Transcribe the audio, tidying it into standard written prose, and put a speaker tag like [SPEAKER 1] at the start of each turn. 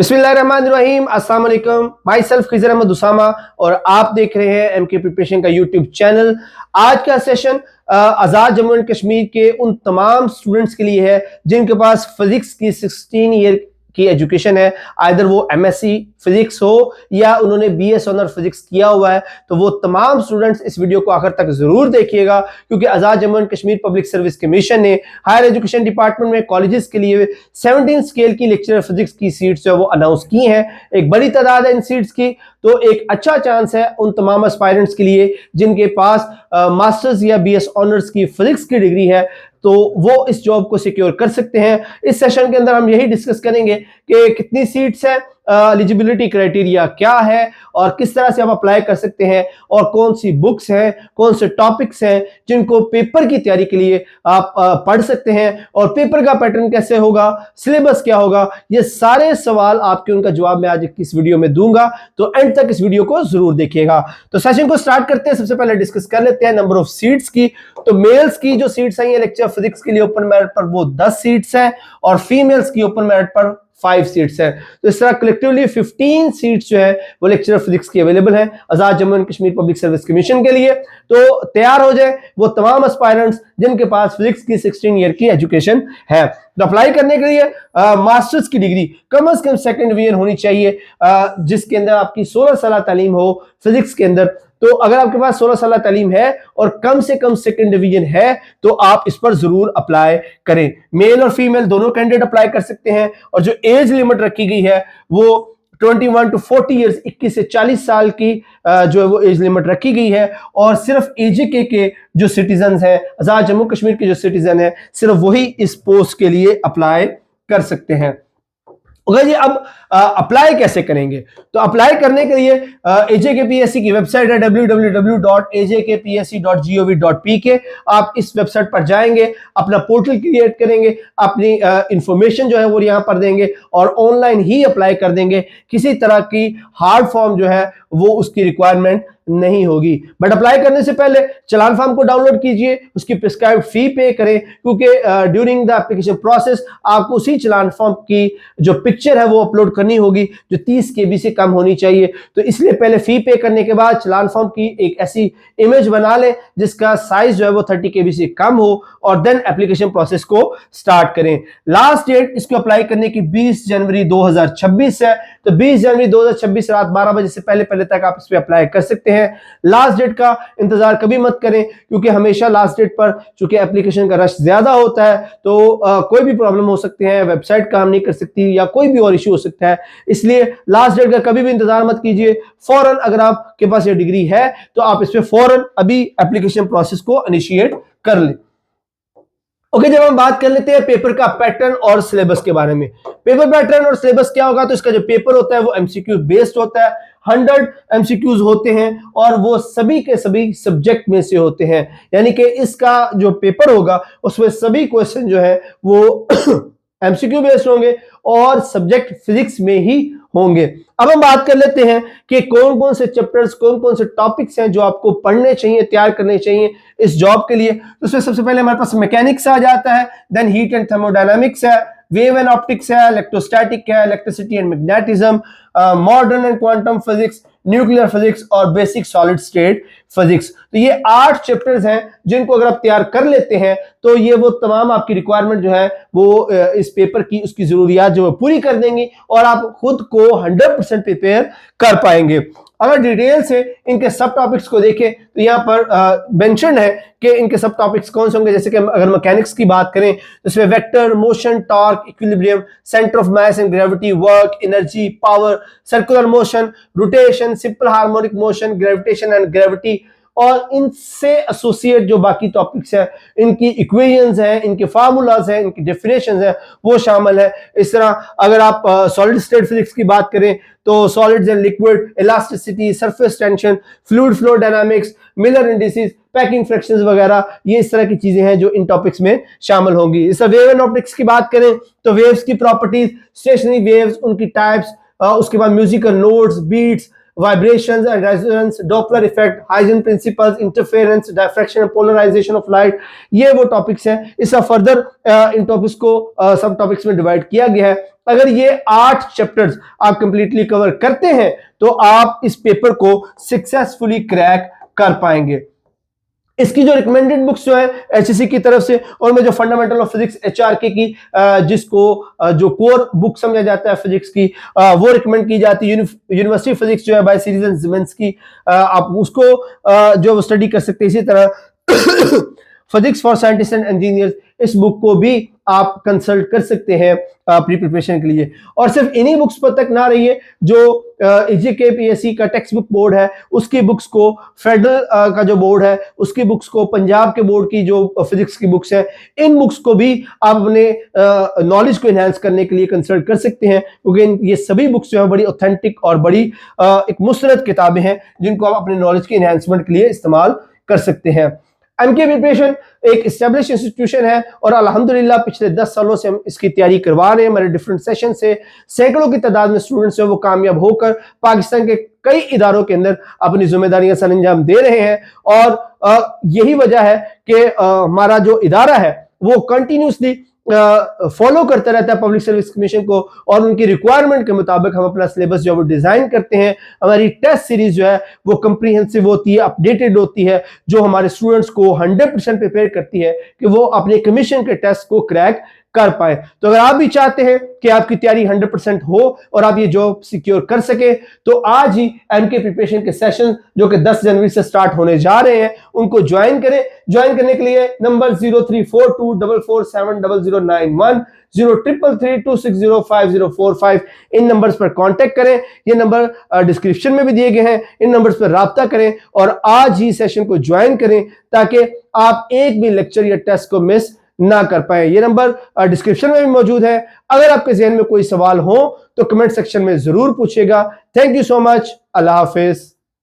[SPEAKER 1] बिस्मिल्लाहिर्रहमानिर्रहीम, अस्सलाम वालेकुम। माई सेल्फ खिजर अहमद उसामा और आप देख रहे हैं एमके प्रिपरेशन का यूट्यूब चैनल। आज का session Azad Jammu and Kashmir के उन तमाम स्टूडेंट्स के लिए है जिनके पास फिजिक्स की 16 ईयर की एजुकेशन है, आइदर वो एमएससी फिजिक्स हो या उन्होंने बीएस ऑनर फिजिक्स किया हुआ है। तो वो तमाम स्टूडेंट्स इस वीडियो को आखिर तक जरूर देखिएगा, क्योंकि Azad Jammu and Kashmir public service commission ने हायर एजुकेशन डिपार्टमेंट में कॉलेजेस के लिए 17 स्केल की लेक्चरर फिजिक्स की सीट्स जो है वो अनाउंस की हैं। एक बड़ी तादाद है इन सीट्स की, तो एक अच्छा चांस है उन तमाम एस्पायरेंट्स के लिए जिनके पास मास्टर्स या बीएस ऑनर्स की फिजिक्स की डिग्री है, तो वो इस जॉब को सिक्योर कर सकते हैं। इस सेशन के अंदर हम यही डिस्कस करेंगे कि कितनी सीट्स है, एलिजिबिलिटी क्राइटेरिया क्या है और किस तरह से आप अप्लाई कर सकते हैं, और कौन सी बुक्स हैं, कौन से टॉपिक्स हैं जिनको पेपर की तैयारी के लिए आप पढ़ सकते हैं, और पेपर का पैटर्न कैसे होगा, सिलेबस क्या होगा। ये सारे सवाल आपके उनका जवाब मैं आज इस वीडियो में दूंगा, तो एंड तक इस वीडियो को जरूर देखिएगा। तो सेशन को स्टार्ट करते हैं। सबसे पहले डिस्कस कर लेते हैं नंबर ऑफ सीट्स की। तो मेल्स की जो सीट्स आई है लेक्चर फिजिक्स के लिए ओपन मेरिट पर वो 10 सीट्स हैं, और फीमेल्स की ओपन मेरिट पर 5 सीट्स हैं। तो इस तरह कलेक्टिवली 15 सीट्स जो है वो लेक्चरर फिजिक्स की अवेलेबल है Azad Jammu and Kashmir public service commission के लिए। तो तैयार हो जाए वो तमाम एस्पायरेंट्स जिनके पास फिजिक्स की 16 ईयर की एजुकेशन है। तो अप्लाई करने के लिए मास्टर्स की डिग्री कम से कम सेकंड डिवीजन होनी चाहिए, जिसके अंदर आपकी 16 साल तालीम हो फिजिक्स के अंदर। तो अगर आपके पास 16 साल तालीम है और कम से कम सेकंड डिवीजन है तो आप इस पर जरूर अप्लाई करें। मेल और फीमेल दोनों कैंडिडेट अप्लाई कर सकते हैं, और जो एज लिमिट रखी गई है वो 21 टू 40 ईयर्स, 21 से 40 साल की जो है वो एज लिमिट रखी गई है। और सिर्फ एजेके के जो सिटीजन हैं, आजाद जम्मू कश्मीर के जो सिटीजन है, सिर्फ वही इस पोस्ट के लिए अप्लाई कर सकते हैं। ओके जी, अब अप्लाई कैसे करेंगे? तो अप्लाई करने के लिए AJKPSC की वेबसाइट है www.ajkpsc.gov.pk। आप इस वेबसाइट पर जाएंगे, अपना पोर्टल क्रिएट करेंगे, अपनी इंफॉर्मेशन जो है वो यहां पर देंगे और ऑनलाइन ही अप्लाई कर देंगे। किसी तरह की हार्ड फॉर्म जो है वो उसकी रिक्वायरमेंट नहीं होगी। बट अप्लाई करने से पहले चलान फॉर्म को डाउनलोड कीजिए, उसकी प्रिस्क्राइब्ड फी पे करें, क्योंकि ड्यूरिंग द एप्लीकेशन प्रोसेस आपको उसी चलान फॉर्म की जो पिक्चर है वो अपलोड करनी होगी जो 30 KB से कम होनी चाहिए। तो इसलिए पहले फी पे करने के बाद चलान फॉर्म की एक ऐसी इमेज बना लें जिसका साइज जो है वो 30 KB से कम हो, और देन एप्लीकेशन प्रोसेस को स्टार्ट करें। लास्ट डेट इसको अप्लाई करने की 20 जनवरी 2026 है। तो 20 जनवरी 2026 रात 12 बजे से पहले तक आप इस पे अप्लाई कर सकते हैं। लास्ट डेट का इंतजार कभी मत करें, क्योंकि हमेशा लास्ट डेट पर चूंकि एप्लीकेशन का रश ज्यादा होता है तो कोई भी प्रॉब्लम हो सकती है, वेबसाइट काम नहीं कर सकती या कोई भी और इश्यू हो सकता है। इसलिए लास्ट डेट का कभी भी इंतजार मत कीजिए। फौरन अगर आपके पास ये डिग्री है तो आप इस पे फौरन अभी एप्लीकेशन प्रोसेस को इनिशिएट कर लें। ओके, जब हम बात कर लेते हैं पेपर का पैटर्न और सिलेबस के बारे में। पेपर पैटर्न और सिलेबस क्या होगा? तो इसका जो पेपर होता है वो एमसीक्यू बेस्ड होता है। 100 एमसीक्यूज होते हैं और वो सभी के सभी सब्जेक्ट में से होते हैं, यानी कि इसका जो पेपर होगा उसमें सभी क्वेश्चन जो है वो एमसीक्यू बेस्ड होंगे और सब्जेक्ट फिजिक्स में ही होंगे। अब हम बात कर लेते हैं कि कौन कौन से चैप्टर्स, कौन कौन से टॉपिक्स हैं जो आपको पढ़ने चाहिए, तैयार करने चाहिए इस जॉब के लिए। तो उसमें सबसे पहले हमारे पास मैकेनिक्स आ जाता है, देन हीट एंड थर्मोडायनामिक्स है, वेव एंड ऑप्टिक्स है, इलेक्ट्रोस्टैटिक है, electricity and magnetism, modern and quantum physics, nuclear physics और बेसिक सॉलिड स्टेट फिजिक्स। तो ये 8 चैप्टर्स हैं जिनको अगर आप तैयार कर लेते हैं तो ये वो तमाम आपकी रिक्वायरमेंट जो है वो इस पेपर की उसकी जरूरियात जो है पूरी कर देंगी और आप खुद को 100% प्रिपेयर कर पाएंगे। अगर डिटेल से इनके सब टॉपिक्स को देखें तो यहाँ पर मेंशन है कि इनके सब टॉपिक्स कौन से होंगे। जैसे कि अगर मैकेनिक्स की बात करें तो इसमें vector, motion, torque, equilibrium, centre of mass and gravity, work, energy, power, circular motion, rotation, simple harmonic motion, gravitation and gravity, और इनसे एसोसिएट जो बाकी टॉपिक्स हैं, इनकी इक्वेशंस हैं, इनके फार्मूलाज हैं, इनकी डेफिनेशंस हैं, वो शामिल है। इस तरह अगर आप सॉलिड स्टेट फिजिक्स की बात करें तो solids and liquid, elasticity, surface tension, fluid flow dynamics, Miller indices, packing fractions वगैरह, ये इस तरह की चीजें हैं जो इन टॉपिक्स में शामिल होंगी। इस वेव एंड ऑप्टिक्स की बात करें तो वेव्स की प्रॉपर्टीज, स्टेशनरी वेव्स, उनकी टाइप्स, उसके बाद musical notes, beats, vibrations and resonance, Doppler effect, Huygens principles, interference, diffraction and polarization of light, ये वो टॉपिक्स हैं। इसका फर्दर इन टॉपिक्स को सब टॉपिक्स में डिवाइड किया गया है अगर ये 8 चैप्टर्स आप कंप्लीटली कवर करते हैं तो आप इस पेपर को सक्सेसफुली क्रैक कर पाएंगे। इसकी जो रिकमेंडेड बुक्स जो है एचएससी की तरफ से, और मैं जो फंडामेंटल ऑफ फिजिक्स एचआरके की जिसको जो कोर बुक समझा जाता है फिजिक्स की, वो रिकमेंड की जाती है। यूनिवर्सिटी फिजिक्स जो है बाय सीरीज एंड सिमेंस की, आप उसको जो स्टडी कर सकते हैं। इसी तरह physics for scientist and engineers, इस बुक को भी आप कंसल्ट कर सकते हैं प्री प्रिपरेशन के लिए। और सिर्फ इन्हीं बुक्स पर तक ना रहिए, जो एजीके पीएससी का टेक्स्ट बुक बोर्ड है उसकी बुक्स को, फेडरल का जो बोर्ड है उसकी बुक्स को, पंजाब के बोर्ड की जो फिजिक्स की बुक्स है, इन बुक्स को भी आप अपने नॉलेज को एनहांस करने के लिए कंसल्ट कर सकते हैं, क्योंकि ये सभी बुक्स जो है बड़ी ऑथेंटिक और बड़ी एक मुस्तरद किताबें हैं जिनको आप अपने नॉलेज के एनहांसमेंट के लिए इस्तेमाल कर सकते हैं। एमके प्रिपरेशन एक एस्टेब्लिश इंस्टीट्यूशन है और अल्हम्दुलिल्लाह पिछले 10 सालों से हम इसकी तैयारी करवा रहे हैं। हमारे डिफरेंट सेशन से सैकड़ों की तादाद में स्टूडेंट्स हैं वो कामयाब होकर पाकिस्तान के कई इदारों के अंदर अपनी जिम्मेदारियां सर अंजाम दे रहे हैं। और यही वजह है कि हमारा जो इदारा है वो कंटिन्यूसली फॉलो करता रहता है पब्लिक सर्विस कमीशन को, और उनकी रिक्वायरमेंट के मुताबिक हम अपना सिलेबस जो है वो डिजाइन करते हैं। हमारी टेस्ट सीरीज जो है वो कंप्रीहेंसिव होती है, अपडेटेड होती है, जो हमारे स्टूडेंट्स को 100% प्रिपेयर करती है कि वो अपने कमीशन के टेस्ट को क्रैक कर पाए। तो अगर आप भी चाहते हैं कि आपकी तैयारी 100% हो और आप ये जॉब सिक्योर कर सके, तो आज ही एमके प्रिपरेशन के सेशन जो कि 10 जनवरी से स्टार्ट होने जा रहे हैं उनको ज्वाइन करें। ज्वाइन करने के लिए नंबर 0342447091, 0333260545, इन नंबर्स पर कांटेक्ट करें। ये नंबर डिस्क्रिप्शन में भी दिए गए हैं, इन नंबर्स पर राब्ता करें और आज ही सेशन को ज्वाइन करें ताकि आप एक भी लेक्चर या टेस्ट को मिस ना कर पाए। ये नंबर डिस्क्रिप्शन में भी मौजूद है। अगर आपके ज़हन में कोई सवाल हो तो कमेंट सेक्शन में जरूर पूछिएगा। Thank you so much. Allah Hafiz.